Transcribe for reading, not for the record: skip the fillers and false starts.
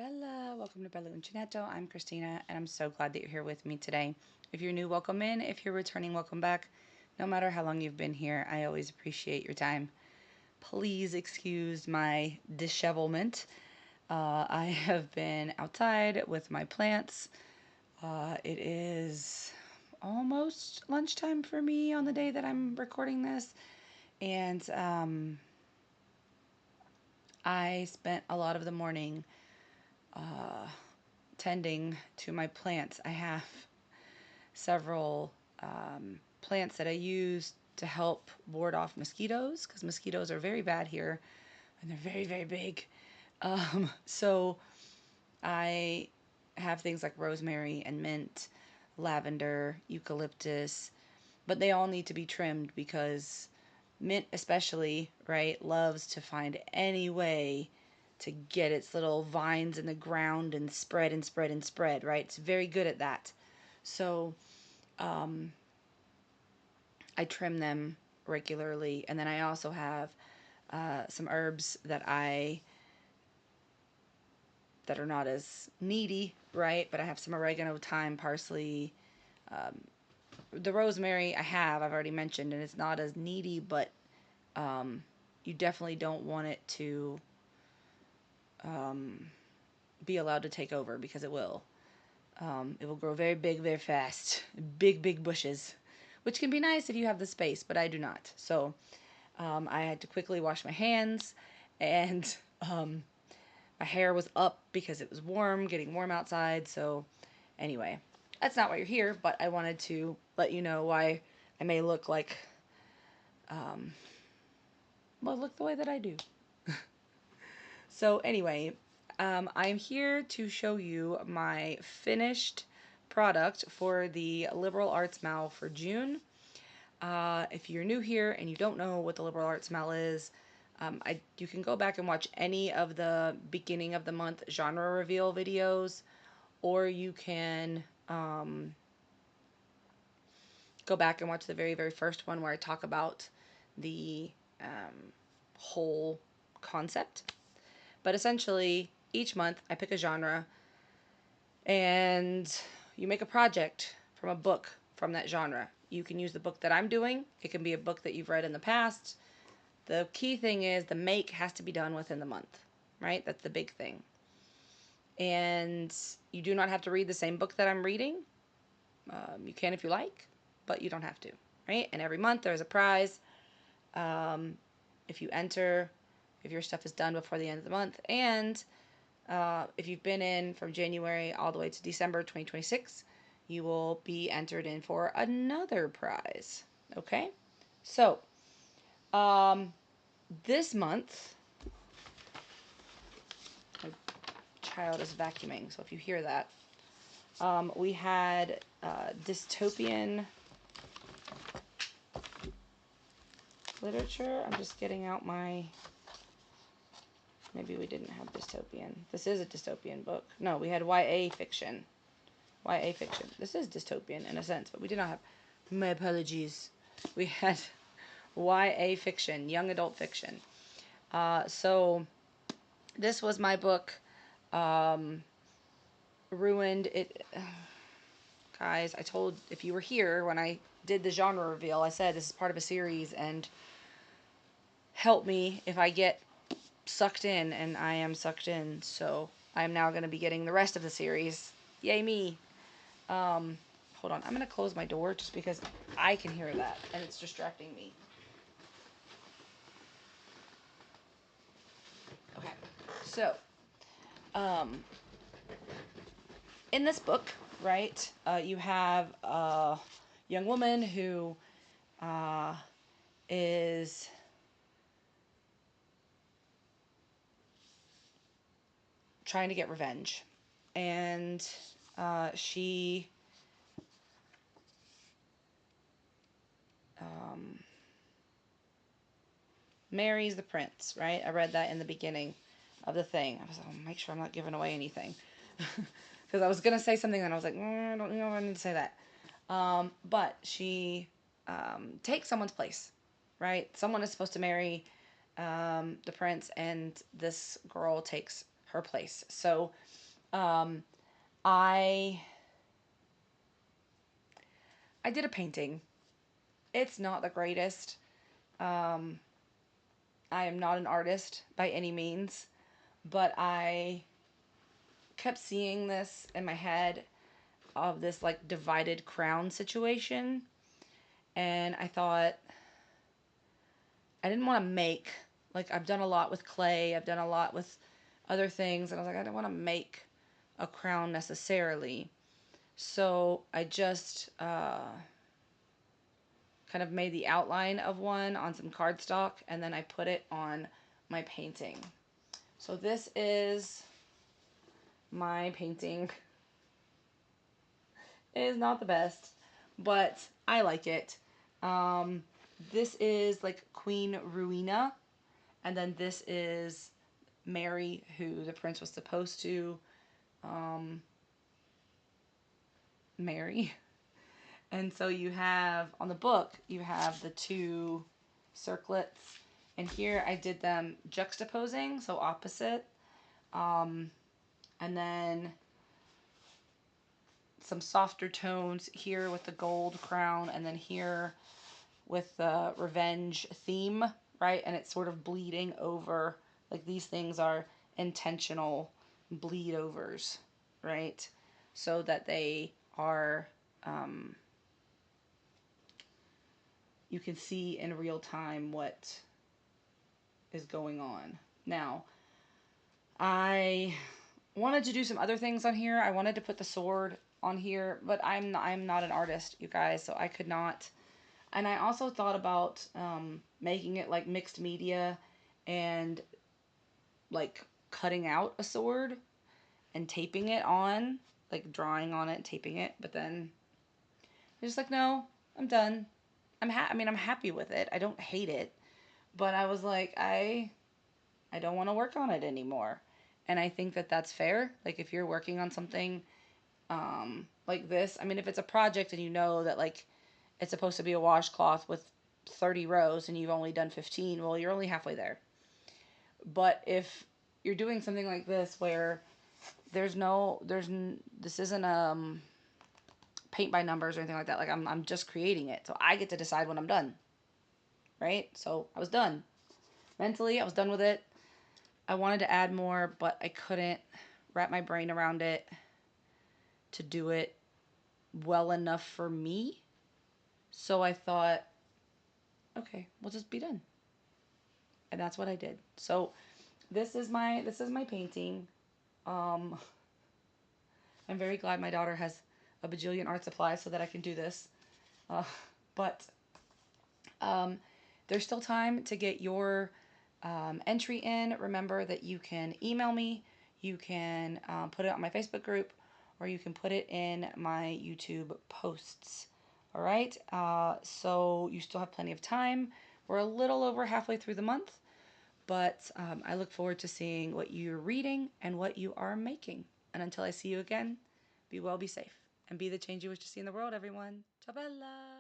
Bella, welcome to Bella Uncinetto. I'm Christina, and I'm so glad that you're here with me today. If you're new, welcome in. If you're returning, welcome back. No matter how long you've been here, I always appreciate your time. Please excuse my dishevelment. I have been outside with my plants. It is almost lunchtime for me on the day that I'm recording this, and I spent a lot of the morning tending to my plants. I have several plants that I use to help ward off mosquitoes because mosquitoes are very bad here and they're very, very big. So I have things like rosemary and mint, lavender, eucalyptus, but they all need to be trimmed because mint, especially, right, loves to find any way to get its little vines in the ground and spread and spread and spread, right? It's very good at that. So I trim them regularly. And then I also have some herbs that are not as needy, right? But I have some oregano, thyme, parsley. The rosemary I've already mentioned, and it's not as needy, but you definitely don't want it to be allowed to take over because it will. It will grow very big, very fast. Big, big bushes, which can be nice if you have the space, but I do not. So I had to quickly wash my hands, and my hair was up because it was warm, getting warm outside. So anyway, that's not why you're here, but I wanted to let you know why I may look like, look the way that I do. So anyway, I'm here to show you my finished product for the Liberal Arts Mal for June. If you're new here and you don't know what the Liberal Arts Mal is, you can go back and watch any of the beginning of the month genre reveal videos, or you can go back and watch the very, very first one where I talk about the whole concept. But essentially, each month I pick a genre and you make a project from a book from that genre. You can use the book that I'm doing. It can be a book that you've read in the past. The key thing is the make has to be done within the month, right? That's the big thing. And you do not have to read the same book that I'm reading. You can if you like, but you don't have to, right? And every month there's a prize. If you enter, if your stuff is done before the end of the month, and if you've been in from January all the way to December 2026, you will be entered in for another prize. Okay? So, this month, my child is vacuuming, so if you hear that, we had dystopian literature. I'm just getting out my... Maybe we didn't have dystopian. This is a dystopian book. No, we had YA fiction. YA fiction. This is dystopian in a sense, but we did not have... My apologies. We had YA fiction, young adult fiction. So this was my book. Ruined it. Guys, I told, if you were here when I did the genre reveal, I said this is part of a series, and help me if I get sucked in, and I am sucked in, so I'm now going to be getting the rest of the series. Yay me. Hold on, I'm going to close my door just because I can hear that, and it's distracting me. Okay, so, in this book, right, you have a young woman who is trying to get revenge, and she marries the prince, right? I read that in the beginning of the thing. I was like, oh, make sure I'm not giving away anything. Because I was going to say something and I was like, I don't know if I need to say that. But she takes someone's place, right? Someone is supposed to marry the prince, and this girl takes her place. So I did a painting. It's not the greatest. Um, I am not an artist by any means, but I kept seeing this in my head of this like divided crown situation, and I thought I didn't want to make, like, I've done a lot with clay, I've done a lot with other things, and I was like, I don't want to make a crown necessarily. So I just kind of made the outline of one on some cardstock, and then I put it on my painting. So this is my painting. It is not the best, but I like it. This is like Queen Rowena, and then this is Mary, who the prince was supposed to marry. And so you have, on the book, you have the two circlets. And here I did them juxtaposing, so opposite. And then some softer tones here with the gold crown, and then here with the revenge theme, right? And it's sort of bleeding over. Like, these things are intentional bleed overs, right? So that they are, you can see in real time what is going on. Now, I wanted to do some other things on here. I wanted to put the sword on here, but I'm not an artist, you guys, so I could not. And I also thought about making it like mixed media and like cutting out a sword and taping it on, like drawing on it and taping it. But then I was just like, no, I'm done. I mean, I'm happy with it. I don't hate it, but I was like, I don't want to work on it anymore. And I think that that's fair. Like, if you're working on something like this, I mean, if it's a project and you know that like it's supposed to be a washcloth with 30 rows and you've only done 15, well, you're only halfway there. But if you're doing something like this where this isn't paint by numbers or anything like that. Like, I'm just creating it, so I get to decide when I'm done, right? So I was done. Mentally, I was done with it. I wanted to add more, but I couldn't wrap my brain around it to do it well enough for me. So I thought, okay, we'll just be done. And that's what I did. So this is my painting. Um, I'm very glad my daughter has a bajillion art supplies so that I can do this. But there's still time to get your entry in. Remember that you can email me, you can put it on my Facebook group, or you can put it in my YouTube posts. All right, so you still have plenty of time. We're a little over halfway through the month, but I look forward to seeing what you're reading and what you are making. And until I see you again, be well, be safe, and be the change you wish to see in the world, everyone. Ciao bella!